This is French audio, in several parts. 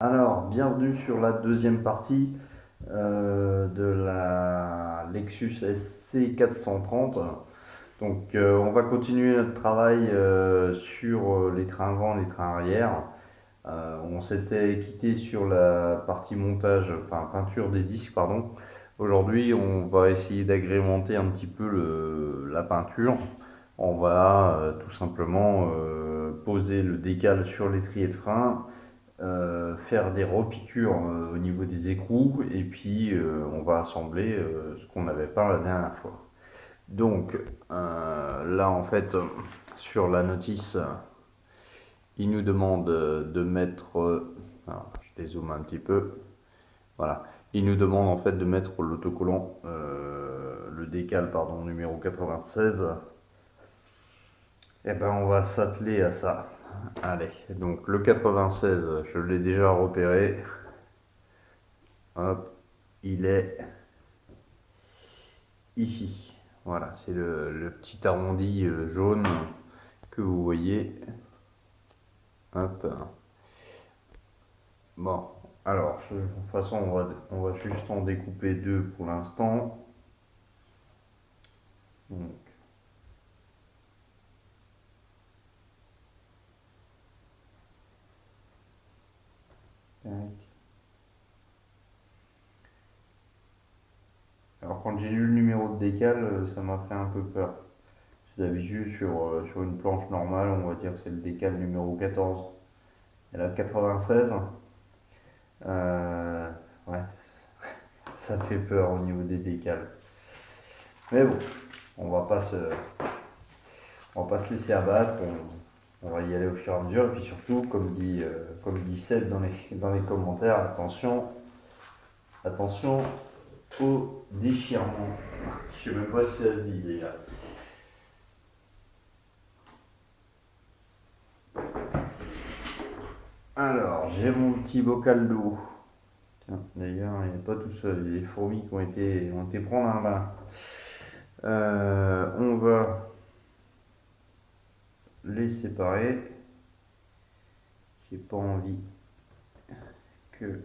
Alors, bienvenue sur la deuxième partie de la Lexus SC 430. Donc, on va continuer notre travail sur les trains avant, les trains arrière. On s'était quitté sur la partie montage, enfin peinture des disques, pardon. Aujourd'hui, on va essayer d'agrémenter un petit peu la peinture. On va tout simplement poser le décal sur l'étrier de frein, faire des repiqûres au niveau des écrous et puis on va assembler ce qu'on n'avait pas la dernière fois. Donc là en fait sur la notice il nous demande de mettre, alors, je dézoome un petit peu, voilà, il nous demande en fait de mettre l'autocollant, le décal pardon numéro 96. Et ben on va s'atteler à ça. Allez, donc le 96 je l'ai déjà repéré. Hop, il est ici. Voilà, c'est le petit arrondi jaune que vous voyez. Hop. Bon, alors, de toute façon, on va juste en découper deux pour l'instant. Donc, tac. Alors, quand j'ai lu le numéro de décal, ça m'a fait un peu peur. D'habitude, sur une planche normale, on va dire que c'est le décal numéro 14. Et là, 96, euh, ouais, ça fait peur au niveau des décals. Mais bon, on va pas se, on va pas se laisser abattre, on va y aller au fur et à mesure. Et puis surtout, comme dit Seb dans les commentaires, attention au déchirement. Je sais même pas si ça se dit déjà. Alors, j'ai mon petit bocal d'eau. Tiens, d'ailleurs, il n'est pas tout seul, il y a des fourmis qui ont été prendre un bain. On va les séparer. J'ai pas envie que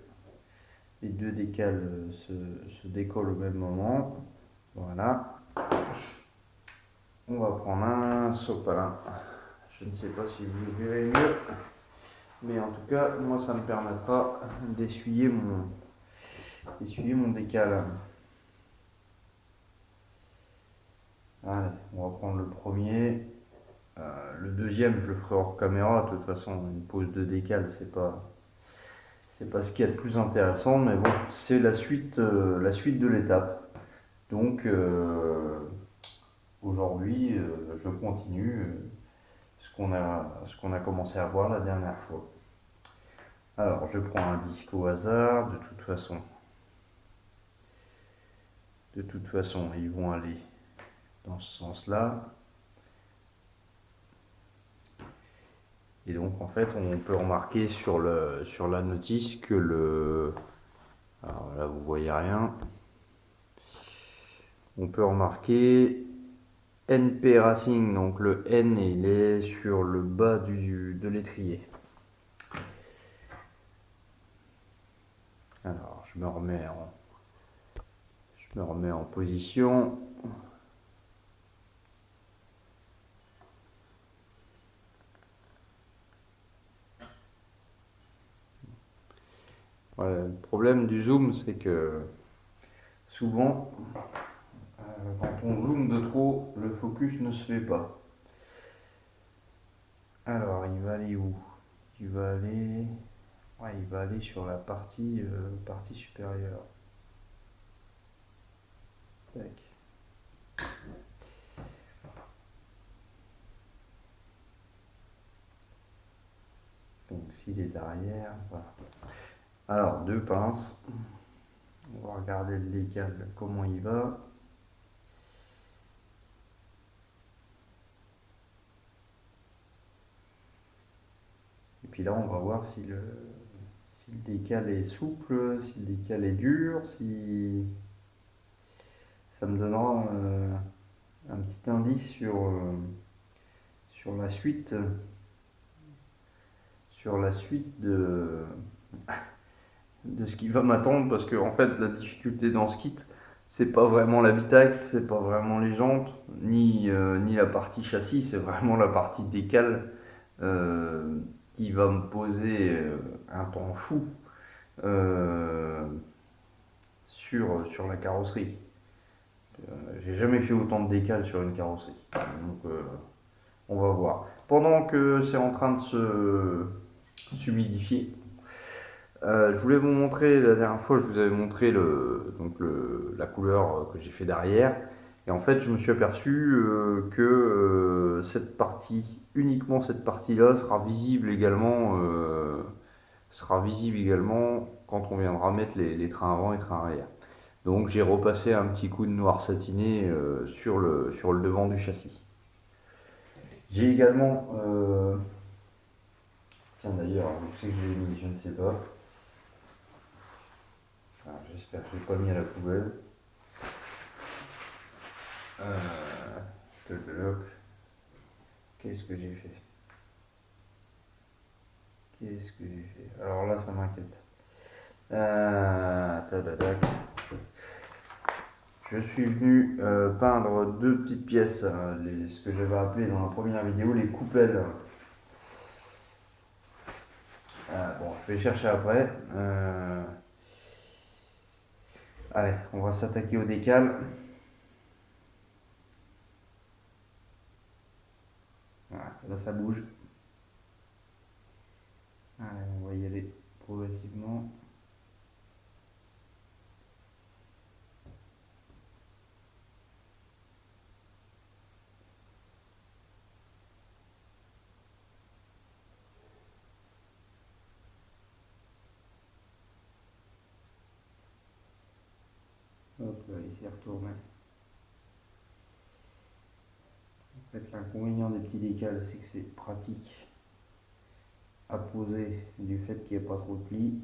les deux décals se décollent au même moment. Voilà. On va prendre un sopalin. Je ne sais pas si vous verrez mieux, mais en tout cas, moi, ça me permettra d'essuyer mon décal. Allez, on va prendre le premier. Le deuxième, je le ferai hors caméra. De toute façon, une pose de décal, c'est pas ce qu'il y a de plus intéressant, mais bon, c'est la suite de l'étape. Donc, aujourd'hui, je continue ce qu'on a commencé à voir la dernière fois. Alors, je prends un disque au hasard. De toute façon, ils vont aller dans ce sens-là. Et donc, en fait, on peut remarquer sur la notice que alors là, vous voyez rien. On peut remarquer NP Racing, donc le N, il est sur le bas de l'étrier. Alors, je me remets en position. Voilà, le problème du zoom, c'est que souvent, quand on zoome de trop, le focus ne se fait pas. Alors, il va aller où? Il va aller, ouais, il va aller sur la partie supérieure. Tac. Donc, s'il est derrière, voilà. Alors, deux pinces. On va regarder le décal, comment il va. Et puis là, on va voir si le décal est souple, si le décal est dur, si ça me donnera un petit indice sur la suite, sur la suite de ce qui va m'attendre, parce que en fait la difficulté dans ce kit, c'est pas vraiment l'habitacle, c'est pas vraiment les jantes, ni la partie châssis, c'est vraiment la partie décale euh, qui va me poser un temps fou euh, sur la carrosserie. J'ai jamais fait autant de décale sur une carrosserie. Donc on va voir. Pendant que c'est en train de s'humidifier, je voulais vous montrer, la dernière fois je vous avais montré la couleur que j'ai fait derrière. Et en fait je me suis aperçu que cette partie, uniquement cette partie-là, sera visible également quand on viendra mettre les trains avant et trains arrière. Donc j'ai repassé un petit coup de noir satiné sur le devant du châssis. J'ai également, tiens d'ailleurs, où c'est que je l'ai mis, je ne sais pas. Ah, j'espère que je ne l'ai pas mis à la poubelle. Euh, Qu'est-ce que j'ai fait? Qu'est-ce que j'ai fait? Alors là, ça m'inquiète. Tadadac. Je suis venu peindre deux petites pièces, ce que j'avais appelé dans la première vidéo les coupelles. Bon, je vais chercher après. Allez, on va s'attaquer au décal. Voilà, là ça bouge. Allez, on va y aller progressivement. Hop là, il s'est retourné. En fait, l'inconvénient des petits décals, c'est que c'est pratique à poser du fait qu'il n'y a pas trop de plis.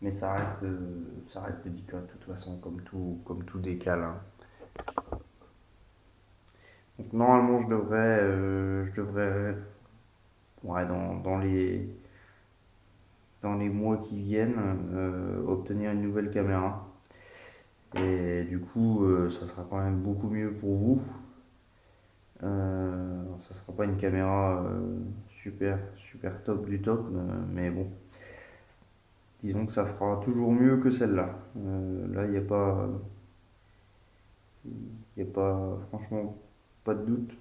Mais ça reste délicat de toute façon, comme tout décal, hein. Donc normalement, je devrais ouais, dans les mois qui viennent, obtenir une nouvelle caméra. Et du coup, ça sera quand même beaucoup mieux pour vous. Ça sera pas une caméra super top du top, mais bon, disons que ça fera toujours mieux que celle-là. Là, il y a pas, franchement, pas de doute.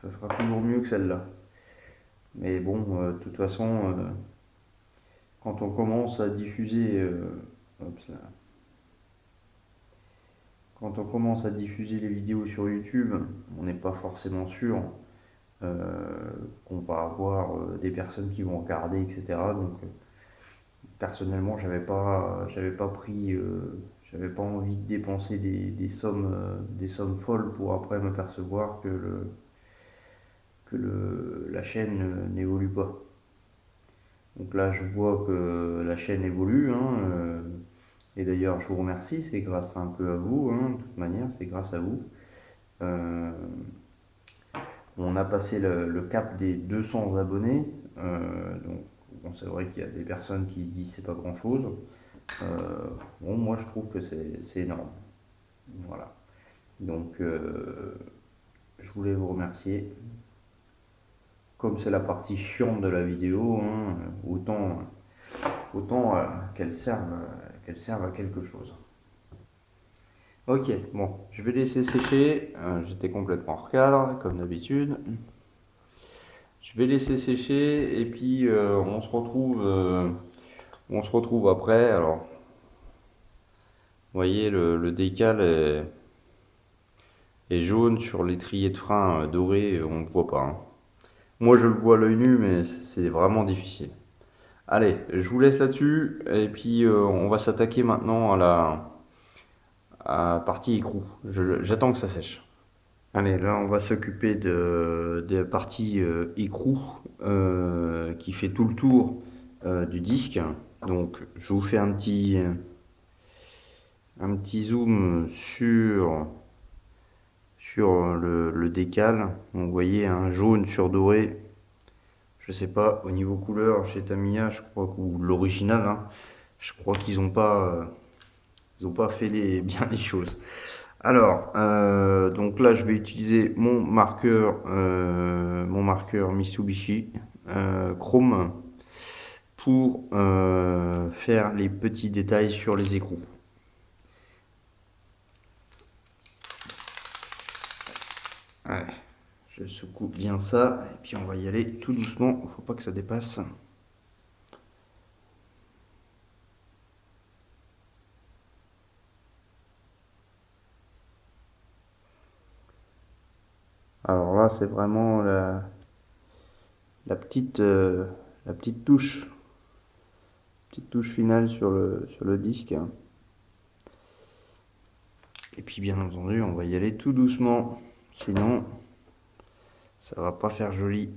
Ça sera toujours mieux que celle-là. Mais bon, de toute façon, quand on commence à diffuser, hop, quand on commence à diffuser les vidéos sur YouTube, on n'est pas forcément sûr qu'on va avoir des personnes qui vont regarder, etc. Donc personnellement, j'avais pas envie de dépenser des sommes folles pour après m'apercevoir que la chaîne n'évolue pas. Donc là, je vois que la chaîne évolue, hein, et d'ailleurs, je vous remercie, c'est grâce un peu à vous, hein, de toute manière, c'est grâce à vous. Euh, on a passé le cap des 200 abonnés, donc bon, c'est vrai qu'il y a des personnes qui disent c'est pas grand chose. Bon, moi je trouve que c'est énorme. Voilà. Donc, je voulais vous remercier. Comme c'est la partie chiante de la vidéo, hein, autant qu'elle serve à quelque chose. Ok, bon, je vais laisser sécher. J'étais complètement hors cadre, comme d'habitude. Je vais laisser sécher et puis on se retrouve après. Alors, vous voyez, le décal est jaune sur l'étrier de frein doré, on ne voit pas, hein. Moi, je le vois à l'œil nu, mais c'est vraiment difficile. Allez, je vous laisse là-dessus et puis on va s'attaquer maintenant à la partie écrou. J'attends que ça sèche. Allez, là, on va s'occuper de la partie écrou qui fait tout le tour du disque. Donc, je vous fais un petit zoom sur le décal. Donc, vous voyez un jaune sur doré. Je sais pas, au niveau couleur, chez Tamiya, je crois, ou l'original, hein, je crois qu'ils ont pas fait bien les choses. Alors, donc là, je vais utiliser mon marqueur Mitsubishi Chrome pour faire les petits détails sur les écrous. Ouais, je secoue bien ça et puis on va y aller tout doucement, faut pas que ça dépasse. Alors là, c'est vraiment la petite, euh, la petite touche finale sur le disque. Et puis bien entendu, on va y aller tout doucement, sinon ça va pas faire joli.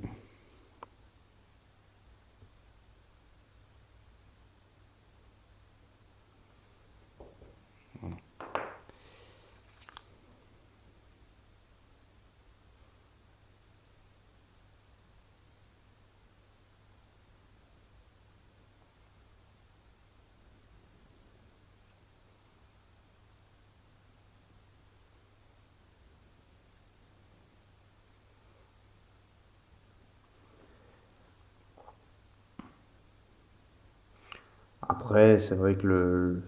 Après, c'est vrai que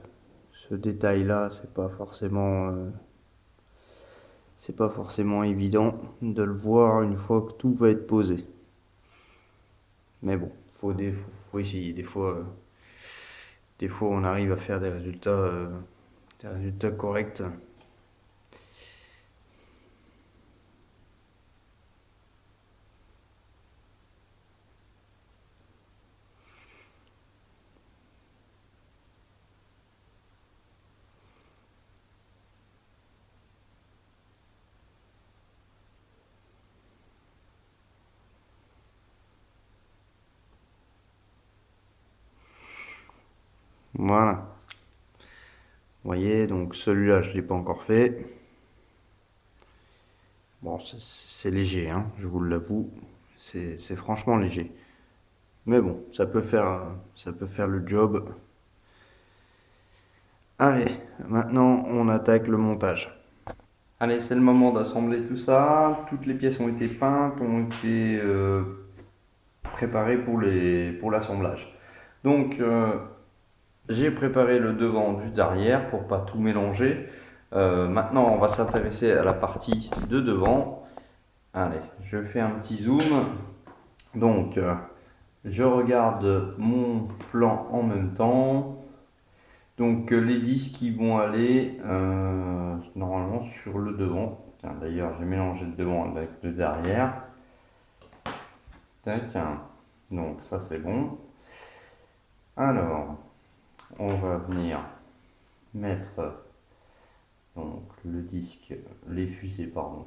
ce détail-là, c'est pas forcément évident de le voir une fois que tout va être posé. Mais bon, faut essayer. Des fois, on arrive à faire des résultats corrects. Voilà. Vous voyez, donc celui-là, je l'ai pas encore fait. Bon, c'est léger, hein, je vous l'avoue. C'est franchement léger. Mais bon, ça peut faire le job. Allez, maintenant on attaque le montage. Allez, c'est le moment d'assembler tout ça. Toutes les pièces ont été peintes, ont été préparées pour l'assemblage. Donc, j'ai préparé le devant du derrière pour pas tout mélanger. Maintenant, on va s'intéresser à la partie de devant. Allez, je fais un petit zoom. Donc, je regarde mon plan en même temps. Donc, les disques qui vont aller normalement sur le devant. Tiens, d'ailleurs, j'ai mélangé le devant avec le derrière. Tac. Donc, ça c'est bon. Alors, on va venir mettre donc le disque, les fusées, pardon.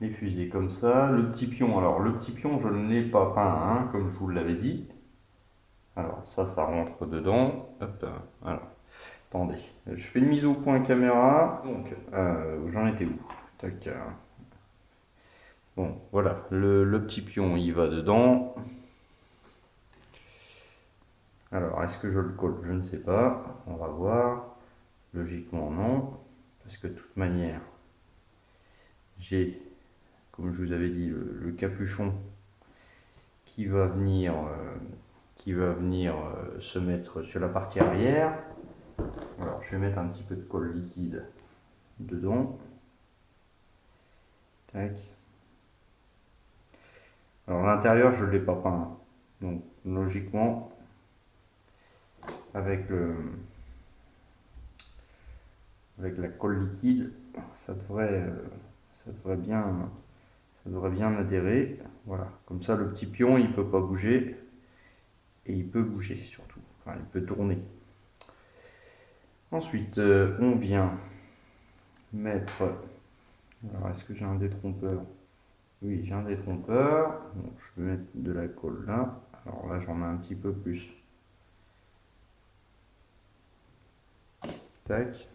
Les fusées comme ça. Le petit pion, alors le petit pion, je ne l'ai pas peint, hein, comme je vous l'avais dit. Alors, ça rentre dedans. Hop, alors. Attendez, je fais une mise au point caméra. Donc, j'en étais où? Tac. Bon, voilà, le petit pion, il va dedans. Alors, est-ce que je le colle? Je ne sais pas. On va voir. Logiquement, non. Parce que de toute manière, j'ai, comme je vous avais dit, le capuchon qui va venir, se mettre sur la partie arrière. Alors, je vais mettre un petit peu de colle liquide dedans. Tac. Alors, l'intérieur, je ne l'ai pas peint. Donc, logiquement, avec la colle liquide, ça devrait bien adhérer. Voilà, comme ça le petit pion il peut pas bouger et il peut bouger surtout. Enfin, il peut tourner. Ensuite, on vient mettre. Alors, est-ce que j'ai un détrompeur? Oui, j'ai un détrompeur. Donc, je vais mettre de la colle là. Alors là, j'en mets un petit peu plus. Tac.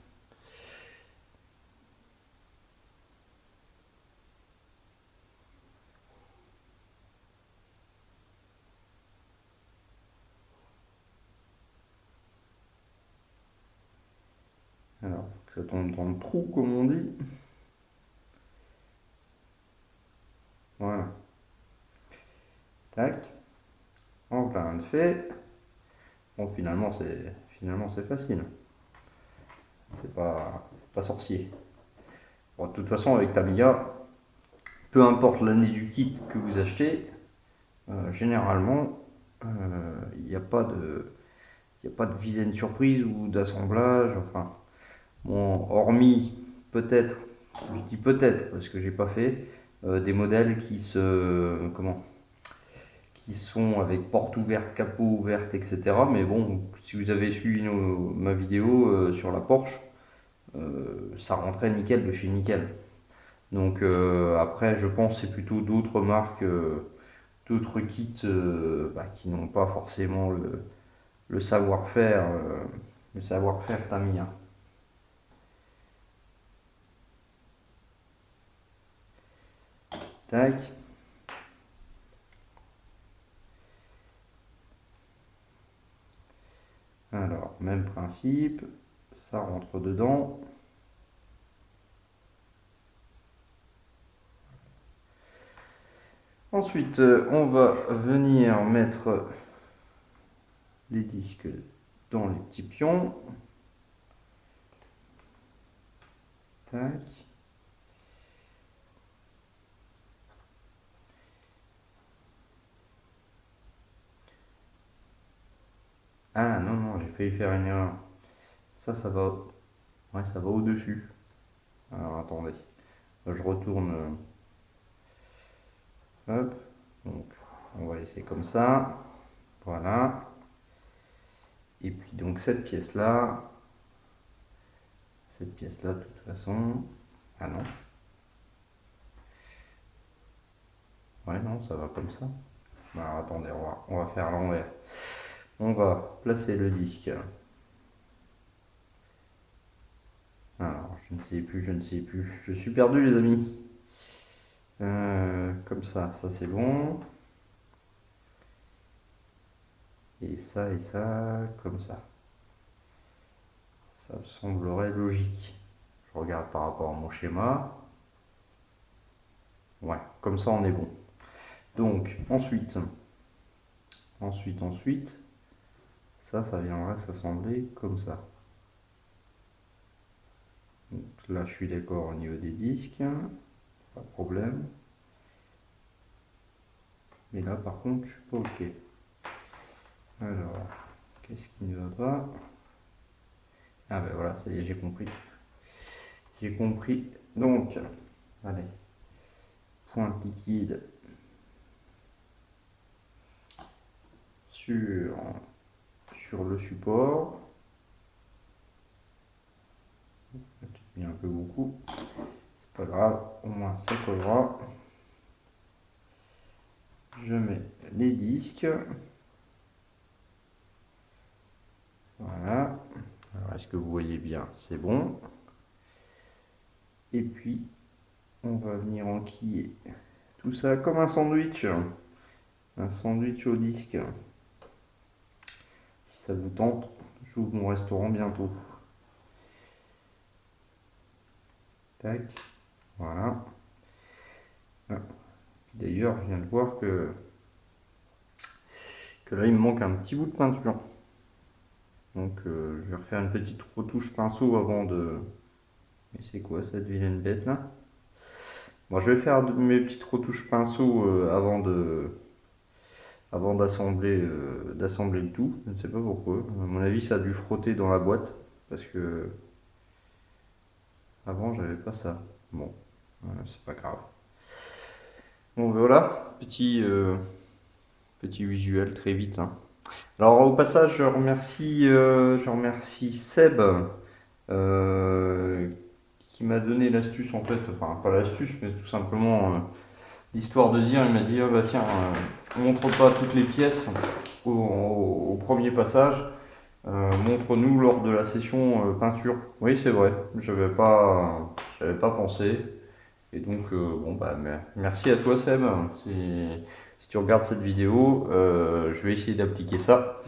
ça tombe dans le trou comme on dit. Voilà. Tac. En plein de fait. Bon, finalement c'est facile. C'est pas sorcier. Bon, de toute façon, avec Tamiya, peu importe l'année du kit que vous achetez, généralement, il n'y a pas de vilaine surprise ou d'assemblage. Enfin, bon, hormis peut-être, je dis peut-être parce que j'ai pas fait, des modèles qui sont avec porte ouverte, capot ouverte, etc. Mais bon, si vous avez suivi ma vidéo sur la Porsche, ça rentrait nickel de chez nickel. Donc après, je pense que c'est plutôt d'autres marques, d'autres kits qui n'ont pas forcément le savoir-faire, Tamiya. Tac. Alors, même principe, ça rentre dedans. Ensuite, on va venir mettre les disques dans les petits pions. Tac. Ah non, non, j'ai failli faire une erreur. Ça va. Ouais, ça va au-dessus. Alors attendez. Je retourne. Hop. Donc, on va laisser comme ça. Voilà. Et puis donc cette pièce-là. Cette pièce-là, de toute façon. Ah non. Ouais, non, ça va comme ça. Alors attendez, on va faire l'envers. On va placer le disque. Alors, je ne sais plus, je ne sais plus. Je suis perdu, les amis. Comme ça c'est bon. Et ça, comme ça. Ça me semblerait logique. Je regarde par rapport à mon schéma. Ouais, comme ça on est bon. Donc, ensuite, ça viendra s'assembler comme ça. Donc là, je suis d'accord au niveau des disques, pas de problème. Mais là, par contre, je suis pas ok. Alors, qu'est-ce qui ne va pas? Ah ben voilà, ça y est, j'ai compris. J'ai compris. Donc, allez, pointe liquide sur le support. Il y a un peu beaucoup. C'est pas grave, au moins ça collera. Je mets les disques. Voilà. Alors, est-ce que vous voyez bien? C'est bon. Et puis, on va venir enquiller tout ça comme un sandwich. Un sandwich au disque. Si ça vous tente, j'ouvre mon restaurant bientôt. Tac. Voilà. Ah. D'ailleurs, je viens de voir que là, il me manque un petit bout de peinture. Donc, je vais refaire une petite retouche pinceau avant de... Mais c'est quoi cette vilaine bête là? Bon, je vais faire mes petites retouches pinceau avant d'assembler le tout. Je ne sais pas pourquoi. À mon avis, ça a dû frotter dans la boîte parce que avant, j'avais pas ça. Bon, c'est pas grave. Bon, voilà, petit visuel très vite, hein. Alors, au passage, je remercie Seb qui m'a donné l'astuce en fait, enfin pas l'astuce, mais tout simplement l'histoire de dire, il m'a dit, ah bah tiens, montre pas toutes les pièces au premier passage, montre-nous lors de la session peinture. Oui, c'est vrai, j'avais pas pensé. Et donc, bon bah merci à toi Seb. Si tu regardes cette vidéo, je vais essayer d'appliquer ça.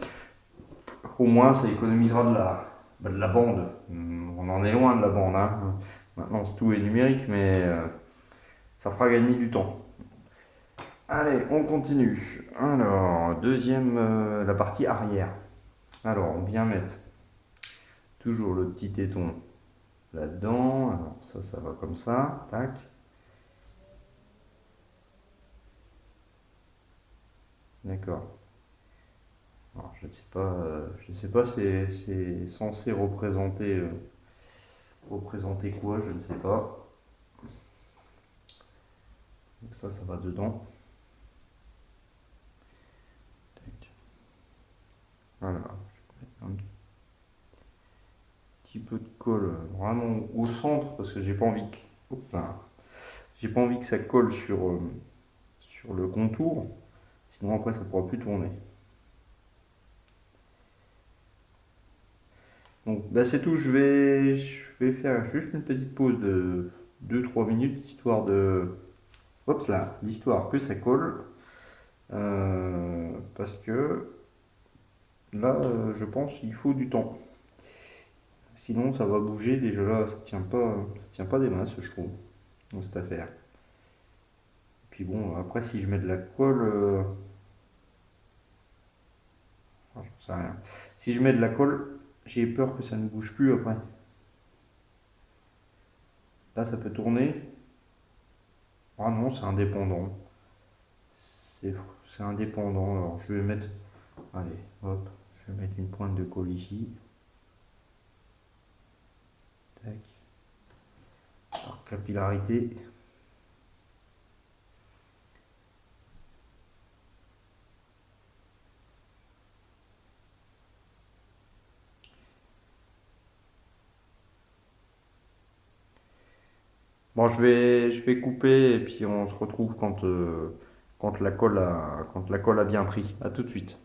Au moins, ça économisera Bah, de la bande. On en est loin de la bande, hein. Maintenant tout est numérique, mais ça fera gagner du temps. Allez, on continue. Alors, deuxième, la partie arrière. Alors, on vient mettre toujours le petit téton là-dedans. Alors, ça va comme ça. Tac. D'accord. Alors, je sais pas, c'est censé représenter quoi, je ne sais pas. Donc ça va dedans. Tac. Voilà. Un petit peu de colle vraiment au centre parce que j'ai pas envie j'ai pas envie que ça colle sur le contour. Sinon après ça pourra plus tourner. Donc bah, c'est tout, je vais faire juste une petite pause de 2-3 minutes histoire que ça colle. Parce que là, je pense qu'il faut du temps. Sinon, ça va bouger. Déjà là, ça tient pas des masses, je trouve, dans cette affaire. Puis bon, après, si je mets de la colle, j'en sais rien. Si je mets de la colle, j'ai peur que ça ne bouge plus après. Là, ça peut tourner. Ah non, c'est indépendant. C'est c'est indépendant. Alors, je vais mettre, allez, hop, je vais mettre une pointe de colle ici. Tac. Alors, capillarité. Bon, je vais couper et puis on se retrouve quand la colle a bien pris. À tout de suite.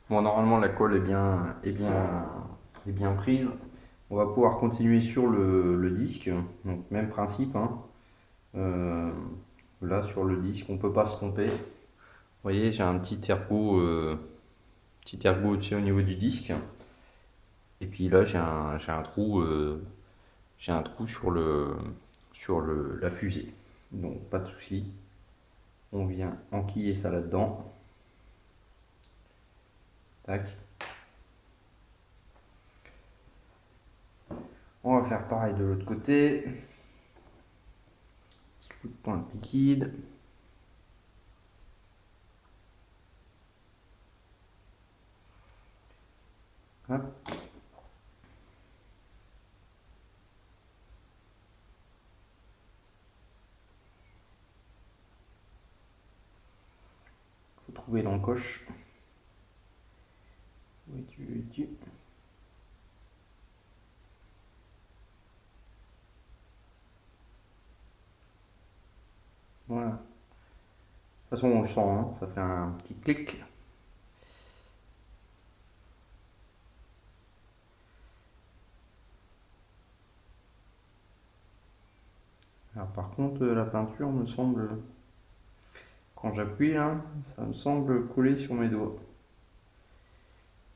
Bon, normalement la colle est bien prise. On va pouvoir continuer sur le disque. Donc même principe, hein. Euh, Là sur le disque, on peut pas se tromper. Vous voyez, j'ai un petit ergot au-dessus au niveau du disque. Et puis là, j'ai un trou la fusée. Donc pas de souci. On vient enquiller ça là-dedans. Tac. On va faire pareil de l'autre côté. Petit coup de pointe liquide. Hop. Faut trouver l'encoche. Où es-tu? Voilà. De toute façon, on le sent, hein, ça fait un petit clic. Alors par contre, la peinture me semble, quand j'appuie là, ça me semble coller sur mes doigts.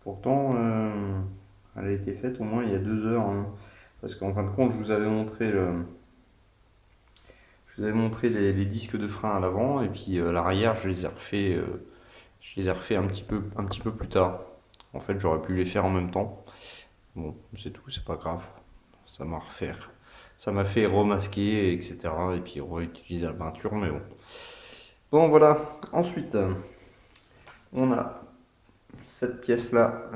Pourtant, elle a été faite au moins il y a 2 heures, hein. Parce qu'en fin de compte, je vous avais montré les disques de frein à l'avant et puis l'arrière, je les ai refaits un petit peu plus tard. En fait, j'aurais pu les faire en même temps. Bon, c'est tout, c'est pas grave. Ça m'a refait, ça m'a fait remasquer, etc. Et puis réutiliser la peinture, mais bon. Bon, voilà. Ensuite, on a cette pièce-là,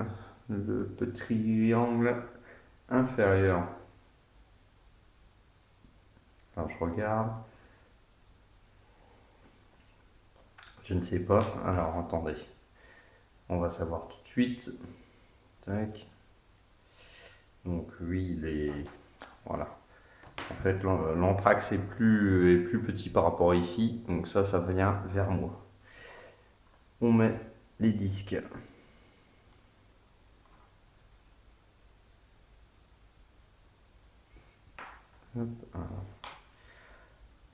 le petit triangle inférieur. Alors, je regarde. Je ne sais pas. Alors, attendez. On va savoir tout de suite. Tac. Donc, lui, il est. Voilà. En fait, l'anthrax est plus petit par rapport à ici. Donc, ça vient vers moi. On met les disques. Hop,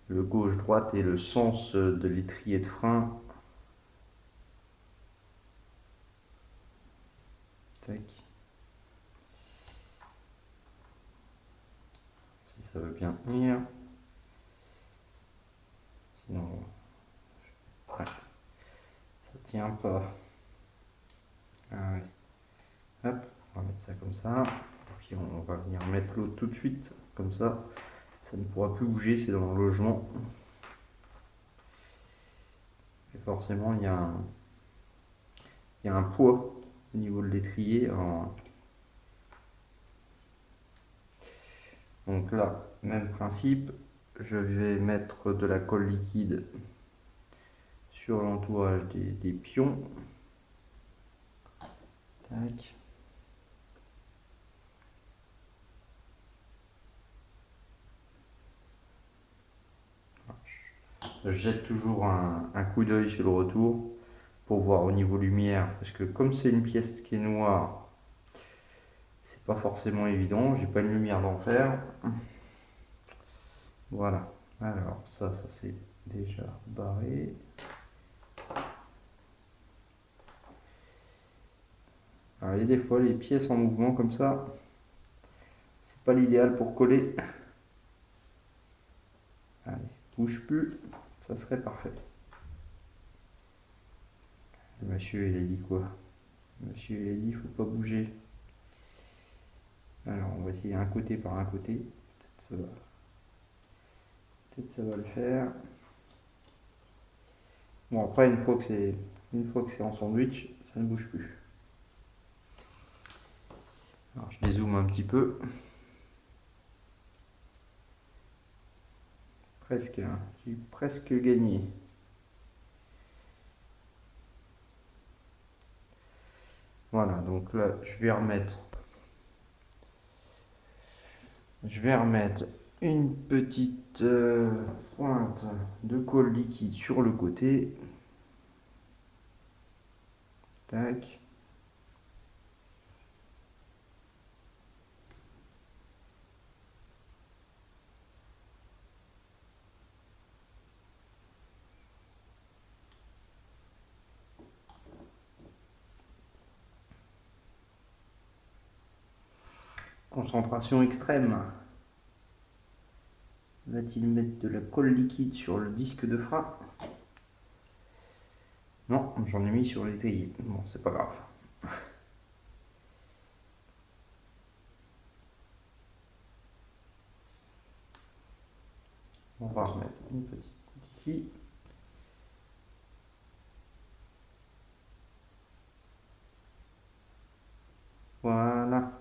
le gauche-droite et le sens de l'étrier de frein. Tac. ça veut bien tenir. Sinon, ouais, ça tient pas. Ah ouais. Hop, on va mettre ça comme ça. Puis on va venir mettre l'autre tout de suite. Comme ça ne pourra plus bouger, c'est dans le logement. Et forcément, il y a un poids au niveau de l'étrier. Donc là, même principe, je vais mettre de la colle liquide sur l'entourage des pions. Tac. Je jette toujours un coup d'œil sur le retour pour voir au niveau lumière, parce que comme c'est une pièce qui est noire, c'est pas forcément évident, j'ai pas une lumière d'enfer. Voilà, alors ça c'est déjà barré. Alors, il y a des fois les pièces en mouvement comme ça, c'est pas l'idéal pour coller. Allez, bouge plus, ça serait parfait. Le monsieur il a dit quoi? Le monsieur il a dit faut pas bouger. Alors on va essayer un côté par un côté, peut-être ça va le faire. Bon après une fois que c'est en sandwich, ça ne bouge plus. Alors je dézoome un petit peu. Presque, hein. J'ai presque gagné. Voilà, donc là je vais remettre une petite pointe de colle liquide sur le côté. Tac. Concentration extrême. Va-t-il mettre de la colle liquide sur le disque de frein? Non, j'en ai mis sur l'étrier. Bon, c'est pas grave. On va remettre une petite goutte ici. Voilà.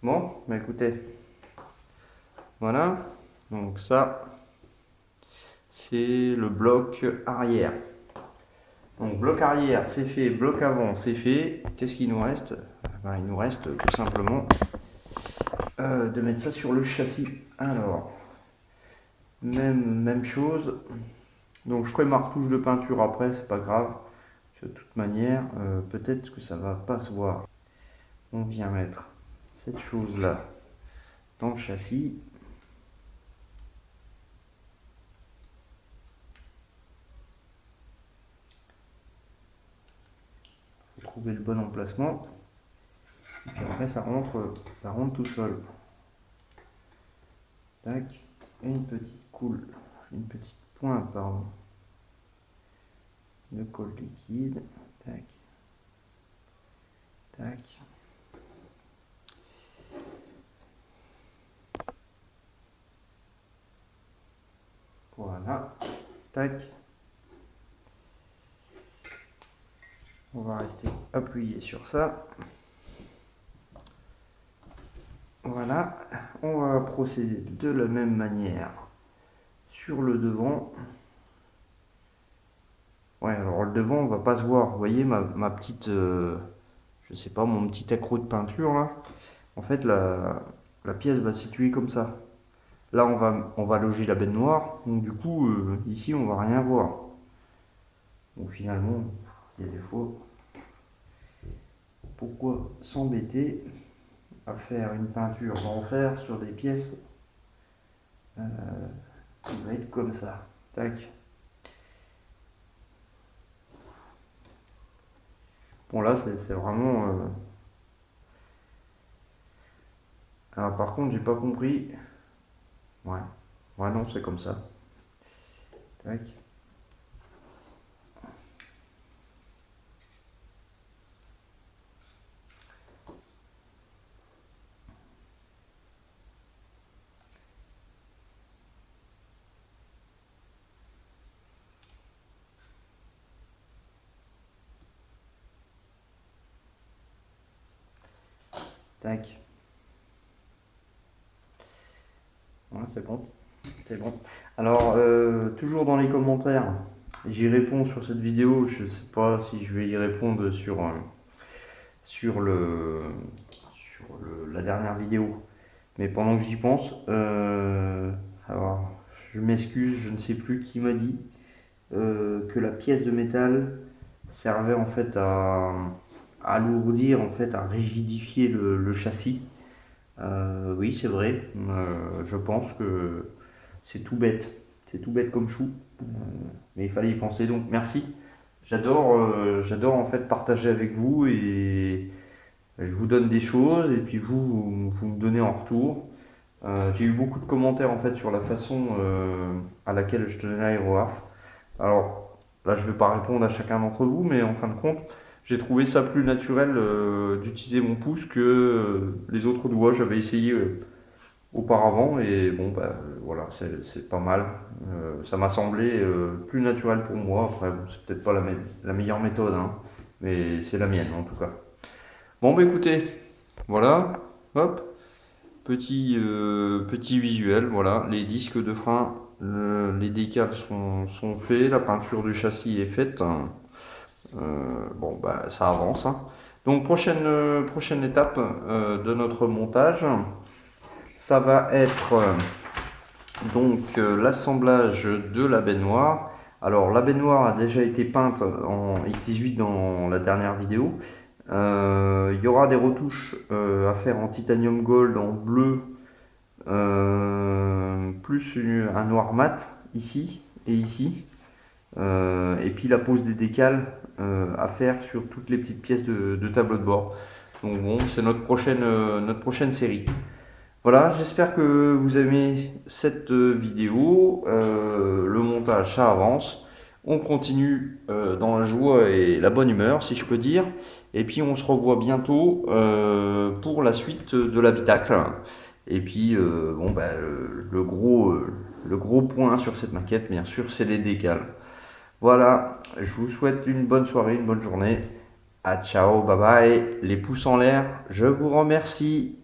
Bon, bah écoutez. Voilà. Donc ça, c'est le bloc arrière. Donc bloc arrière, c'est fait. Bloc avant, c'est fait. Qu'est-ce qu'il nous reste? Ben, il nous reste tout simplement de mettre ça sur le châssis. Alors, même chose. Donc je ferai ma retouche de peinture après, c'est pas grave. De toute manière, peut-être que ça va pas se voir. On vient mettre cette chose là dans le châssis. Faut trouver le bon emplacement. Et puis après ça rentre tout seul. Tac. Et une petite pointe pardon, de colle liquide. Tac. Tac. Voilà. Tac. On va rester appuyé sur ça. Voilà. On va procéder de la même manière sur le devant. Ouais, alors le devant, on va pas se voir. Vous voyez ma petite, je sais pas, mon petit accroc de peinture là. En fait, la pièce va se situer comme ça. Là, on va loger la benne noire. Donc du coup, ici, on va rien voir. Donc finalement, il y a des fois, pourquoi s'embêter à faire une peinture d'enfer sur des pièces qui va être comme ça. Tac. Bon là, c'est vraiment Alors par contre, j'ai pas compris. Ouais. Ouais, non, c'est comme ça. Tac. Tac. Ouais, c'est bon. C'est bon. Alors, toujours dans les commentaires, j'y réponds sur cette vidéo. Je sais pas si je vais y répondre sur la dernière vidéo. Mais pendant que j'y pense, alors je m'excuse, je ne sais plus qui m'a dit que la pièce de métal servait en fait à alourdir, en fait, à rigidifier le châssis. Oui, c'est vrai. Je pense que c'est tout bête. C'est tout bête comme chou. Mais il fallait y penser. Donc merci. J'adore en fait partager avec vous et je vous donne des choses et puis vous me donnez en retour. J'ai eu beaucoup de commentaires en fait sur la façon à laquelle je tenais l'aéroarf. Alors là, je ne vais pas répondre à chacun d'entre vous, mais en fin de compte, j'ai trouvé ça plus naturel d'utiliser mon pouce que les autres doigts. J'avais essayé auparavant et bon, bah voilà, c'est pas mal. Ça m'a semblé plus naturel pour moi. Après, bon, c'est peut-être pas la meilleure méthode, hein, mais c'est la mienne en tout cas. Bon, bah écoutez, voilà, hop. Petit visuel, voilà, les disques de frein, les décals sont faits, la peinture du châssis est faite. Bon, bah, ça avance, hein. Donc, prochaine étape de notre montage, ça va être l'assemblage de la baignoire. Alors, la baignoire a déjà été peinte en X18 dans la dernière vidéo. Il y aura des retouches à faire en titanium gold, en bleu, plus un noir mat ici et ici. Et puis la pose des décals à faire sur toutes les petites pièces de tableau de bord. Donc bon, c'est notre prochaine série. Voilà, j'espère que vous aimez cette vidéo. Le montage, ça avance. On continue dans la joie et la bonne humeur, si je peux dire. Et puis on se revoit bientôt pour la suite de l'habitacle. Et puis bon, bah, le gros point sur cette maquette, bien sûr, c'est les décals. Voilà, je vous souhaite une bonne soirée, une bonne journée. À ciao, bye bye. Les pouces en l'air, je vous remercie.